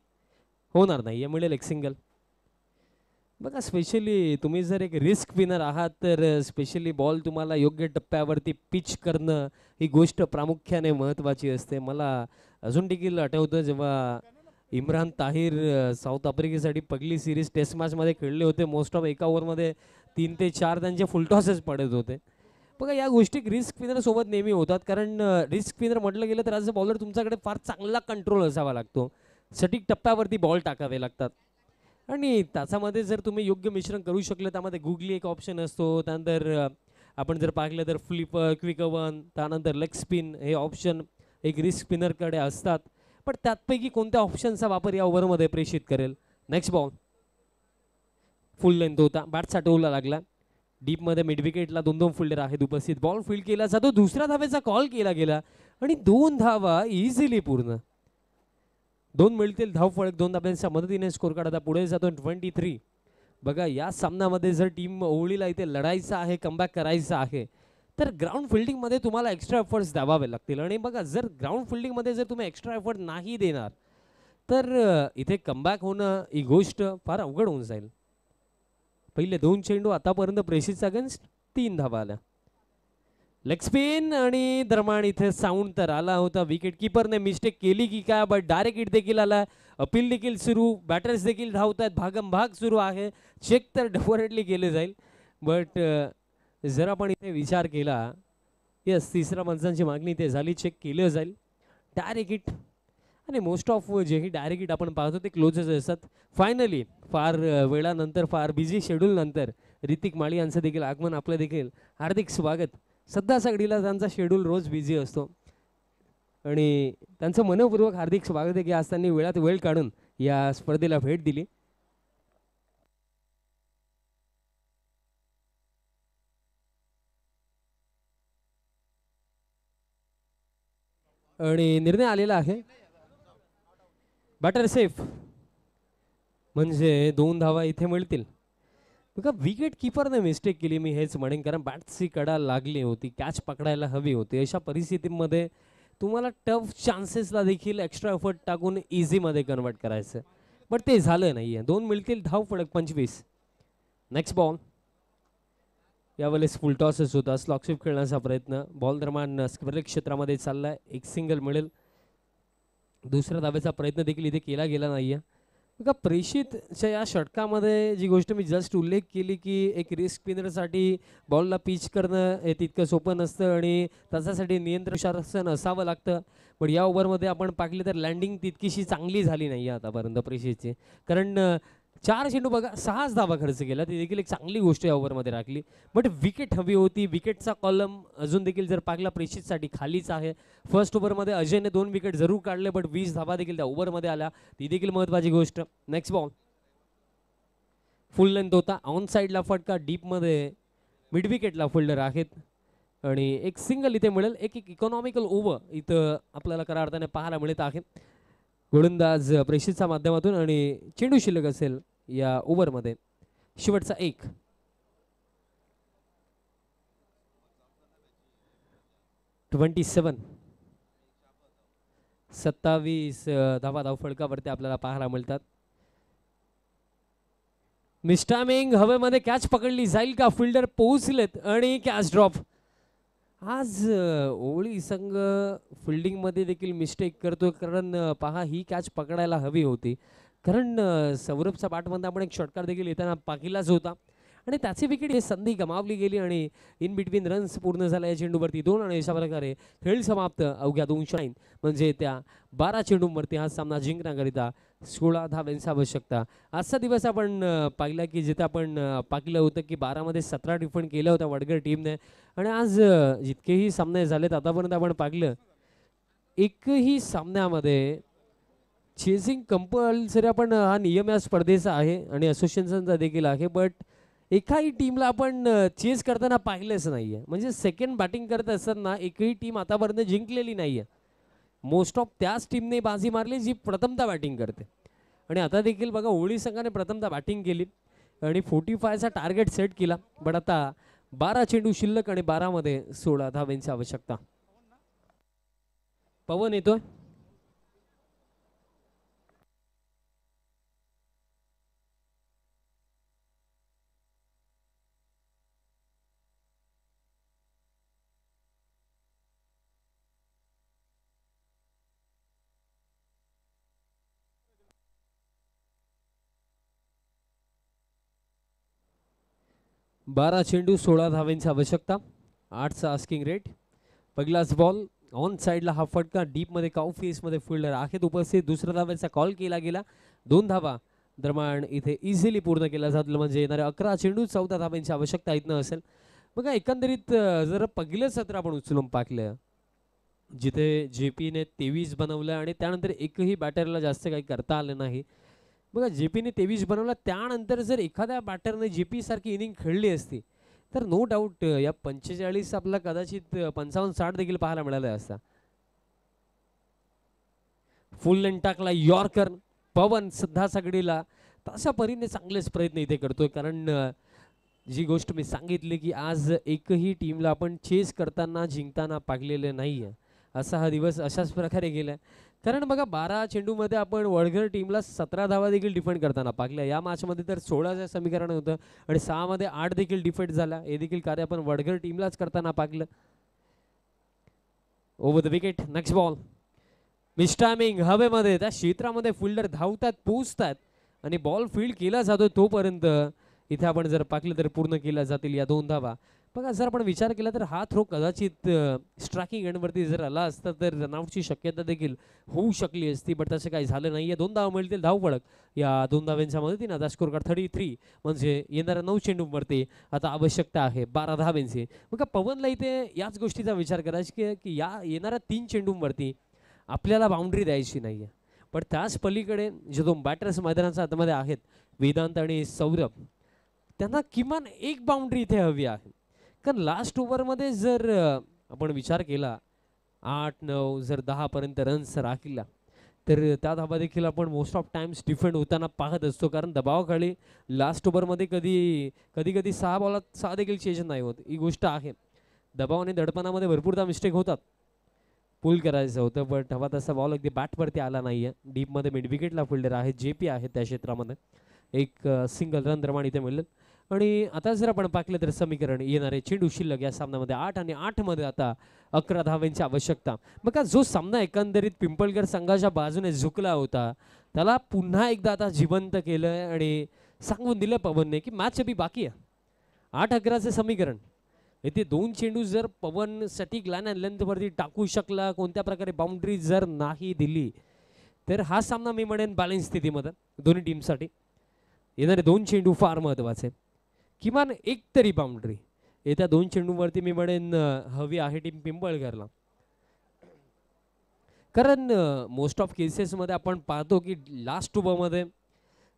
होणार नाहीये, मिळेल एक सिंगल. बघा स्पेशली तुम्ही जर एक रिस्क विनर आहात तर स्पेशली बॉल तुम्हाला योग्य टप्प्यावरती पिच करणं ही गोष्ट प्रामुख्याने महत्त्वाची असते. मला अजून देखील आठवतं जेव्हा इम्रान ताहिर साऊथ आफ्रिकेसाठी पहिली सिरीज टेस्ट मॅचमध्ये खेळले होते. मोस्ट ऑफ एका ओव्हरमध्ये 3 ते 4 त्यांचे फुलटॉसच पडत होते. बघा या गोष्टी रिस्क विनर सोबत नेहमी होतात, कारण रिस्क विनर म्हटलं गेलं तर ॲज अ बॉलर तुमच्याकडे फार चांगला कंट्रोल असावा लागतो. सटीक टप्प्यावरती बॉल टाकावे लागतात आणि त्याच्यामध्ये जर तुम्ही योग्य मिश्रण करू शकलं त्यामध्ये गुगली एक ऑप्शन असतो. त्यानंतर आपण जर पाहिलं तर फ्लिप क्विक वन त्यानंतर लेग स्पिन हे ऑप्शन एक रिस्क स्पिनरकडे असतात. पण त्यापैकी कोणत्या ऑप्शनचा वापर या ओव्हरमध्ये प्रेषित करेल. नेक्स्ट बॉल फुल लेंथ होता, बॅट साठवला लागला. डीपमध्ये मिड विकेटला 2-2 फिल्डर आहेत उपस्थित. बॉल फील्ड केला जातो, दुसऱ्या धावेचा कॉल केला गेला आणि 2 धावा इझिली पूर्ण. 2 मिळतील धाव फळक 2 धाब्यांच्या मदतीने स्कोर कार्ड आता पुढे जातो 23. बघा या सामन्यामध्ये जर टीम ओवळीला इथे लढायचं आहे, कमबॅक करायचं आहे तर ग्राउंड फिल्डिंगमध्ये तुम्हाला एक्स्ट्रा एफर्ट्स द्यावे लागतील. आणि बघा जर ग्राउंड फिल्डिंगमध्ये जर तुम्ही एक्स्ट्रा एफर्ट नाही देणार तर इथे कमबॅक होणं ही गोष्ट फार अवघड होऊन जाईल. पहिले 2 चेंडू आतापर्यंत प्रेषित अगेन्स्ट 3 धावा आल्या. लेग स्पिन आणि दरम्यान इथे साऊंड तर आला होता. विकेट किपरने मिस्टेक केली की काय, बट डायरेक्ट हिट देखील आला. अपील देखील सुरू, बॅटर्स देखील धावत आहेत, भागमभाग सुरू आहे. चेक तर डेफिनेटली केले जाईल, बट जर आपण इथे विचार केला यस तिसऱ्या माणसांची मागणी इथे झाली, चेक केलं जाईल. डायरेक्ट हिट आणि मोस्ट ऑफ जेही डायरेक्ट हिट आपण पाहतो ते क्लोजेस असतात. फायनली फार वेळानंतर फार बिझी शेड्यूलनंतर ऋतिक माळी यांचं देखील आगमन आपलं देखील हार्दिक स्वागत. सध्या सगळीला त्यांचा शेड्यूल रोज बिझी असतो आणि त्यांचं मनपूर्वक हार्दिक स्वागत आहे की आज त्यांनी वेळात वेळ काढून या स्पर्धेला भेट दिली. आणि निर्णय आलेला आहे बॅटर सेफ, म्हणजे 2 धावा इथे मिळतील. बघा विकेट किपरने मिस्टेक केली मी हेच म्हणेन, कारण बॅटची कडा लागली होती, कॅच पकडायला हवी होती. अशा परिस्थितीमध्ये तुम्हाला टफ चान्सेसला देखील एक्स्ट्रा एफर्ट टाकून इझीमध्ये कन्वर्ट करायचं, बट ते झालं नाही आहे. 2 मिळतील धाव फळक 25. नेक्स्ट बॉल यावेळेस फुल टॉसच होता. स्लॉकशिप खेळण्याचा प्रयत्न, बॉल दरम्यान स्क्वेअर क्षेत्रामध्ये चाललाय, एक सिंगल मिळेल. दुसऱ्या धावेचा प्रयत्न देखील इथे केला गेला नाही आहे. बघा प्रेषितच्या या षटकामध्ये जी गोष्ट मी जस्ट उल्लेख केली की एक रिस्क स्पिनरसाठी बॉलला पिच करणं हे तितकं सोपं नसतं आणि त्याच्यासाठी नियंत्रण शासन असावं लागतं. पण या ओव्हरमध्ये आपण पाहिली तर लँडिंग तितकीशी चांगली झाली नाही आहे आतापर्यंत प्रेषितची, कारण 4 चेंडू बघा 6 धावा खर्च केला, ती देखील एक चांगली गोष्ट या ओव्हरमध्ये राखली. बट विकेट हवी होती. विकेटचा कॉलम अजून देखील जर पाहिला प्रेषितसाठी खालीच आहे. फर्स्ट ओव्हरमध्ये अजयने 2 विकेट जरूर काढले, बट 20 धावा देखील त्या ओव्हरमध्ये आल्या, ती देखील महत्त्वाची गोष्ट. नेक्स्ट बॉल फुल लेंथ होता, ऑन साईडला फटका, डीपमध्ये मिड विकेटला फिल्डर आहेत आणि एक सिंगल इथे मिळेल. एक इकॉनॉमिकल ओव्हर इथं आपल्याला खऱ्या अर्थाने पाहायला मिळत आहे गोलंदाज प्रेषितच्या माध्यमातून आणि चेंडू शिल्लक असेल या ओव्हरमध्ये शेवटचा 1. (27) 27 धावा धाव फळकावरती आपल्याला पाहायला मिळतात. मिस्टामिंग हवेमध्ये कॅच पकडली जाईल का, फिल्डर पोहोचलेत आणि कॅच ड्रॉप. आज ओवळी संघ फिल्डिंगमध्ये देखील मिस्टेक करतो, कारण पहा ही कॅच पकडायला हवी होती, कारण सौरभच्या बॅटमध्ये आपण एक षटकार देखील येताना पाकिलाच होता आणि त्याची विकेट ही संधी गमावली गेली आणि इन बिटवीन रन्स पूर्ण झाल्या या चेंडूवरती 2 आणि अशा प्रकारे खेळ समाप्त. अवघ्या 209 म्हणजे त्या 12 चेंडूंवरती हा सामना जिंकण्याकरिता 16 धावांची आवश्यकता. आजचा दिवस आपण पाहिला की जिथे आपण पाहिलं होतं की 12मध्ये 17 डिफेंड केलं होतं वडगर टीमने आणि आज जितकेही सामने झालेत आतापर्यंत आपण पाहिलं एकही सामन्यामध्ये चेसिंग कंपल्सरी आपण हा नियम या स्पर्धेचा आहे आणि असोसिएशनचा देखील आहे, बट एकाही टीमला आपण चेस करताना पाहिलंच नाहीये. म्हणजे सेकंड बॅटिंग करत असताना एकही टीम आतापर्यंत जिंकलेली नाहीये. मोस्ट ऑफ त्याच टीमने बाजी मारली जी प्रथमता बॅटिंग करते. आणि आता देखील बघा ओळी संघाने प्रथमता बॅटिंग केली आणि 45चा टार्गेट सेट केला. बट आता 12 चेंडू शिल्लक आणि 12 मध्ये 16 धावांची आवश्यकता. पवन येतोय. बारा चेंडू 16 धावांची आवश्यकता. 8चा आस्किंग रेट. पहिलाच बॉल ऑन साइडला हा फटका डीप मध्ये काउ फेस मध्ये फिल्डर आहेत उपस्थित. दुसऱ्या धावेचा कॉल केला गेला. 2 धावा दरम्यान इथे इझिली पूर्ण केला जातो. म्हणजे येणारे 11 चेंडू 14 धावांची आवश्यकता इथनं असेल. बघा एकंदरीत जर पहिलं सत्र आपण उचलून पाहिलं जिथे जेपीने 23 बनवलं आणि त्यानंतर एकही बॅटरला जास्त काही करता आलं नाही. बघा जेपीने 23 बनवला त्यानंतर जर एखाद्या बॅटरने जेपी सारखी इनिंग खेळली असती तर नो डाऊट या 45 आपला कदाचित 55-60 देखील पाहायला मिळाला असता. फुल लेंथ टाकला यॉर्कर. पवन सध्या सगळीला तशा परीने चांगलेच प्रयत्न इथे करतोय. कारण जी गोष्ट मी सांगितली की आज एकही टीमला आपण चेस करताना जिंकताना पाहिलेले नाहीये. असा हा दिवस अशाच प्रकारे गेलाय. कारण बघा 12 चेंडूमध्ये आपण वडघर टीमला 17 धावा देखील डिफेंड करताना पाहिल्या. या मॅचमध्ये तर 16चं समीकरण होतं आणि 6 मध्ये 8 देखील डिफेंड झाला. हे देखील कार्य आपण वडघर टीमलाच करताना पाहिलं. Over the wicket. Next ball. Miss timing हवेमध्ये त्या क्षेत्रामध्ये फिल्डर धावतात पोहोचतात आणि बॉल फील्ड केला जातो तोपर्यंत इथे आपण जर पाहिलं तर पूर्ण केल्या जातील या 2 धावा. बघा जर आपण विचार केला तर हा थ्रो कदाचित स्ट्रायकिंग एंडवरती जर आला असता तर रनआउटची शक्यता देखील होऊ शकली असती. बट तसं काही झालं नाही. 2 धावा मिळतील धावपळक या 2 धाव्यांच्या मदतीने आता स्कोर कार्ड 33. म्हणजे येणाऱ्या 9 चेंडूंवरती आता आवश्यकता आहे 12 धाव्यांची. बघा पवनला इथे याच गोष्टीचा विचार करायचा की या येणाऱ्या 3 चेंडूंवरती आपल्याला बाउंड्री द्यायची नाही आहे. पण त्याच पलीकडे जे 2 बॅटर्स मैदानाच्या आतमध्ये आहेत वेदांत आणि सौरभ त्यांना किमान एक बाउंड्री इथे हवी आहे. कारण लास्ट ओव्हरमध्ये जर आपण विचार केला 8-9 जर 10 पर्यंत रन्स राखला तर त्या धावा देखील आपण मोस्ट ऑफ टाइम्स डिफेंड होताना पाहत असतो. कारण दबावाखाली लास्ट ओव्हरमध्ये कधी 6 बॉलात 6 देखील चेज नाही होत. ही गोष्ट आहे. दबाव आणि दडपणामध्ये भरपूरदा मिस्टेक होतात. पुल करायचं होतं बट हवा तसा बॉल अगदी बॅटवरती आला नाही आहे. डीपमध्ये मिड विकेटला फिल्डर आहे जेपी आहे त्या क्षेत्रामध्ये. एक सिंगल रन दरम्यान इथे मिळेल. आणि आता जर आपण पाहिलं तर समीकरण येणारे चेंडू शिल्लक या सामन्यामध्ये 8 आणि 8 मध्ये आता 11 धावांची आवश्यकता. बघा जो सामना एकंदरीत पिंपळगर संघाच्या बाजूने झुकला होता त्याला पुन्हा एकदा आता जिवंत केलंय आणि सांगून दिलं पवनने की मॅच अभी बाकी आहे. 8-11चे समीकरण. इथे 2 चेंडू जर पवन सटीक लाईन अँड लेंथवरती टाकू शकला कोणत्या प्रकारे बाउंड्री जर नाही दिली तर हा सामना मी म्हणेन बॅलन्स स्थितीमध्ये दोन्ही टीमसाठी. येणारे 2 चेंडू फार महत्त्वाचे. किमान एक तरी बाउंड्री येत्या 2 चेंडूवरती मी म्हणेन हवी आहे टीम पिंपळगरला. कारण मोस्ट ऑफ केसेसमध्ये आपण पाहतो की लास्ट ओव्हरमध्ये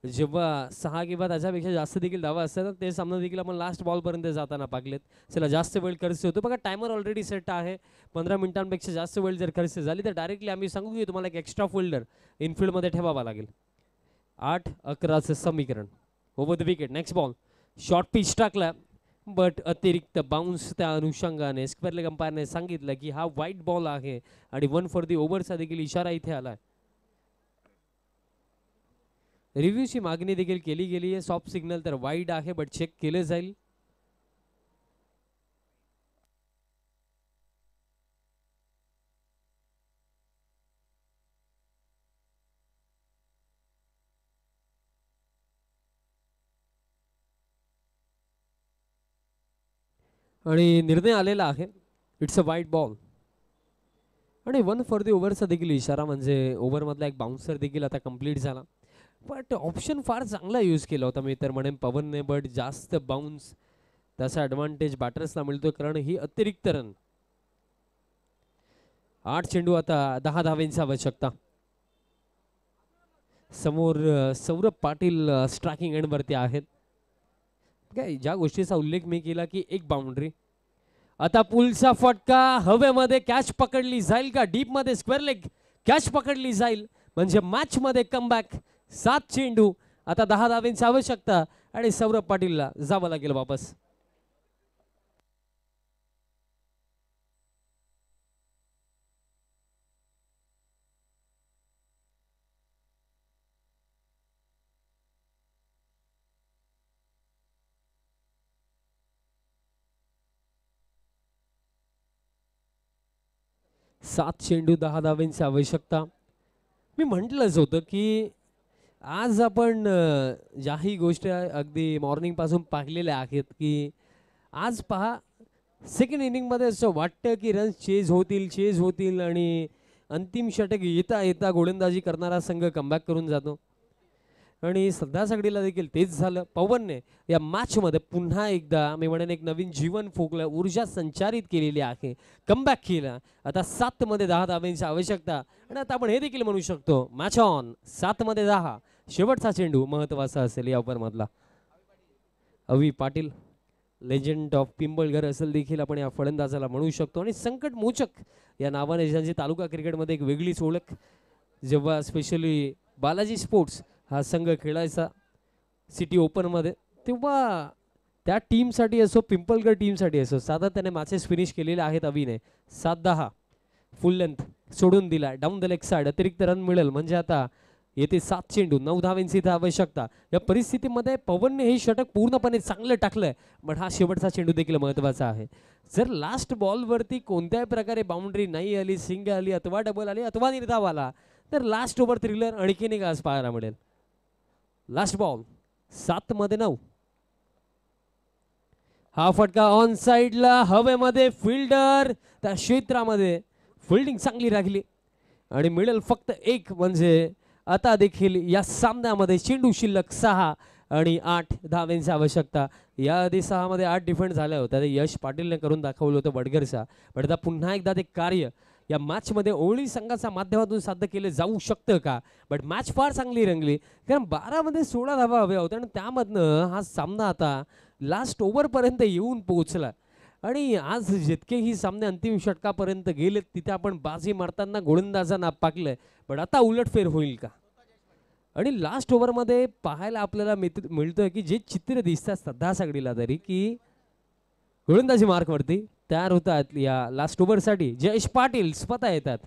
जेव्हा 6 किंवा त्याच्यापेक्षा जास्त देखील धावा असतात ते सामना देखील आपण लास्ट बॉलपर्यंत जाताना पाहिलेत. चला जास्त वेळ खर्च होतो. बघा टायमर ऑलरेडी सेट आहे. 15 मिनिटांपेक्षा जास्त वेळ जर खर्च झाली तर डायरेक्टली आम्ही सांगू की तुम्हाला एक एक्स्ट्रा फिल्डर इनफिल्डमध्ये ठेवावा लागेल. 8-11चं समीकरण. Over the wicket. Next ball. Short pitch टाकला बट अतिरिक्त बाउन्स त्या अनुषंगाने स्क्वेअर लेग अंपायरने सांगितलं की हा वाईट बॉल आहे आणि 1 फॉर दी ओव्हरचा देखील इशारा इथे आला. रिव्ह्यूची मागणी देखील केली गेली आहे. सॉफ्ट सिग्नल तर वाईड आहे बट चेक केलं जाईल. आणि निर्णय आलेला आहे. इट्स अ वाईट बॉल आणि 1 फॉर दी ओव्हरचा देखील इशारा. म्हणजे ओव्हरमधला एक बाउन्सर देखील आता कंप्लीट झाला. बट ऑप्शन फार चांगला यूज केला होता मी तर म्हणेन पवनने. बट जास्त बाउन्स त्याचा ॲडव्हान्टेज बॅटर्सला मिळतो कारण ही अतिरिक्त रन. 8 चेंडू आता 10 धावांची आवश्यकता. समोर सौरभ पाटील स्ट्रायकिंग एंडवरती आहेत. काय ज्या गोष्टीचा उल्लेख मी केला की एक बाउंड्री. आता पुलचा फटका हवेमध्ये कॅच पकडली जाईल का, डीप मध्ये स्क्वेअर लेग कॅच पकडली जाईल म्हणजे मॅच मध्ये कमबॅक. 7 चेंडू आता 10 धावांची आवश्यकता आणि सौरभ पाटीलला जावं लागेल वापस. सात चेंडू 10 धावांची आवश्यकता. मी म्हटलंच होतं की आज आपण ज्याही गोष्टी अगदी मॉर्निंग पासून पाहिलेल्या आहेत की आज पहा सेकंड इनिंगमध्ये असं वाटतं की रन्स चेज होतील आणि अंतिम षटक येता येता गोलंदाजी करणारा संघ कमबॅक करून जातो आणि सध्या सगळीला देखील तेच झालं. पवनने या मॅचमध्ये पुन्हा एकदा मी म्हणेन एक नवीन जीवन फुकलं, ऊर्जा संचारित केलेली आहे, कमबॅक केला. आता 7 मध्ये 10 धावांची आवश्यकता आणि आता आपण हे देखील म्हणू शकतो मॅच ऑन. 7 मध्ये 10 शेवटचा चेंडू महत्वाचा असेल या ओव्हरमधला. अवी पाटील लेजंड ऑफ पिंपळघर असेल देखील आपण या फलंदाजाला म्हणू शकतो आणि संकट मोचक या नावाने ज्यांची तालुका क्रिकेटमध्ये एक वेगळीच ओळख. जेव्हा स्पेशली बालाजी स्पोर्ट्स हा संघ खेळायचा सिटी ओपनमध्ये तेव्हा त्या टीमसाठी असो पिंपळगड टीमसाठी असो सातत्याने मॅचेस फिनिश केलेले आहेत अविने. 7-10 फुल लेंथ सोडून दिला डाऊन द लेग साइड, अतिरिक्त रन मिळेल म्हणजे आता येथे 7 चेंडू 9 धावांची इथे आवश्यकता. या परिस्थितीमध्ये पवनने हे षटक पूर्णपणे चांगलं टाकलंय पण हा शेवटचा चेंडू देखील महत्वाचा आहे. जर लास्ट बॉलवरती कोणत्याही प्रकारे बाउंड्री नाही आली, सिंगल आली अथवा डबल आली अथवा निर्धाव आला तर लास्ट ओव्हर थ्रिलर आणखीन एक आज पाहायला मिळेल. लास्ट बॉल 7 मध्ये 9. हा फटका ऑन साइडला हवेमध्ये फिल्डर त्या क्षेत्रामध्ये फिल्डिंग चांगली राखली आणि मिळेल फक्त 1 म्हणजे आता देखील या सामन्यामध्ये चेंडू शिल्लक 6 आणि 8 धावांची आवश्यकता. या आधी 6 मध्ये 8 डिफेंड झाल्या होत्या, ते यश पाटीलने करून दाखवलं होतं वडगरचा. पण आता पुन्हा एकदा ते कार्य या मॅचमध्ये ओळी संघाच्या माध्यमातून साध्य केलं जाऊ शकतं का. बट मॅच फार चांगली रंगली कारण 12 मध्ये 16 धावा हव्या होत्या आणि त्यामधनं हा सामना आता लास्ट ओव्हरपर्यंत येऊन पोहोचला आणि आज जितकेही सामने अंतिम षटकापर्यंत गेलेत तिथे आपण बाजी मारताना गोलंदाजांना पाकलंय. पण आता उलटफेर होईल का आणि लास्ट ओव्हरमध्ये पाहायला आपल्याला मिळतोय की जे चित्र दिसतात सध्या सगळीला तरी की गोलंदाजी मार्कवरती तयार होतात या लास्ट ओव्हरसाठी जयेश पाटील स्वतः येतात.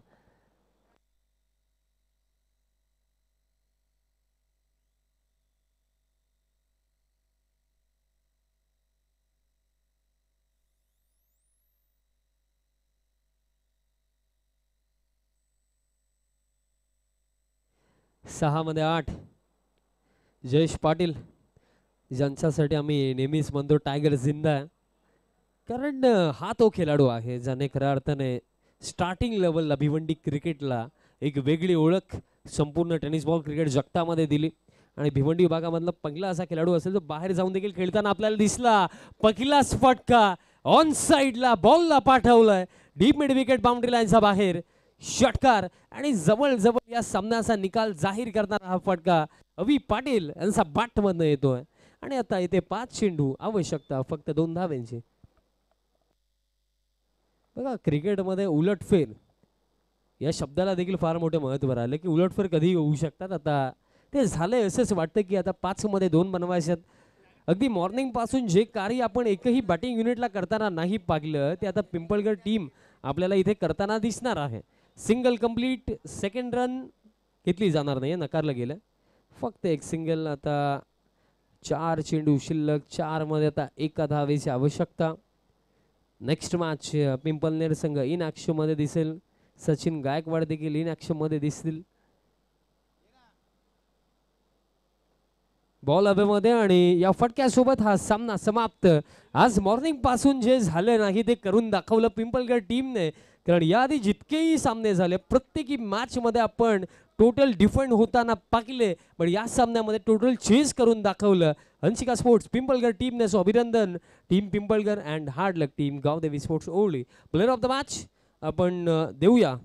सहा मध्ये 8 जयेश पाटील ज्यांच्यासाठी आम्ही नेहमीच म्हणतो टायगर जिंदा आहे कारण हा तो खेळाडू आहे ज्याने खऱ्या अर्थाने स्टार्टिंग लेवलला भिवंडी क्रिकेटला एक वेगळी ओळख संपूर्ण टेनिस बॉल क्रिकेट जगतामध्ये दिली आणि भिवंडी विभागामधला पहिला असा खेळाडू असेल जो बाहेर जाऊन देखील खेळताना आपल्याला दिसला. पहिलाच फटका ऑन साइडला बॉलला पाठवलाय डीप मिड विकेट बाउंड्री लाईनचा बाहेर षटकार आणि जवळ या सामन्याचा निकाल जाहीर करणारा हा फटका अवी पाटील यांचा बॅट मधनं येतोय आणि आता इथे 5 चेंडू आवश्यकता फक्त 2 धावांची. बघा क्रिकेटमध्ये उलटफेर या शब्दाला देखील फार मोठे महत्त्व राहिलं की उलटफेर कधी होऊ शकतात. आता ते झालंय असंच वाटतं की आता 5 मध्ये 2 बनवायच्यात. अगदी मॉर्निंग पासून जे कार्य आपण एकही बॅटिंग युनिटला करताना नाही पाहिलं ते आता पिंपळगड टीम आपल्याला इथे करताना दिसणार आहे. सिंगल कंप्लीट सेकंड रन घेतली जाणार नाही नकारलं गेलं फक्त एक सिंगल. आता 4 चेंडू शिल्लक 4 मध्ये आता 1 धावेची आवश्यकता. नेक्स्ट मॅच पिंपलनेर संघ इन ॲक्शन मध्ये दिसेल. सचिन गायकवाड देखील इन ॲक्शन मध्ये दिसतील. बॉल हवेमध्ये आणि या फटक्यासोबत हा सामना समाप्त. आज मॉर्निंग पासून जे झालं नाही ते करून दाखवलं पिंपळगड टीमने कारण याआधी जितकेही सामने झाले प्रत्येकी मॅच मध्ये आपण टोटल डिफेंड होताना पाहिले पण या सामन्यामध्ये टोटल चेस करून दाखवलं. हंसिका स्पोर्ट्स पिंपळगड टीमने सो अभिनंदन team Pimpalgad and hard luck team Gavdevi sports only. Player of the match आपण देऊया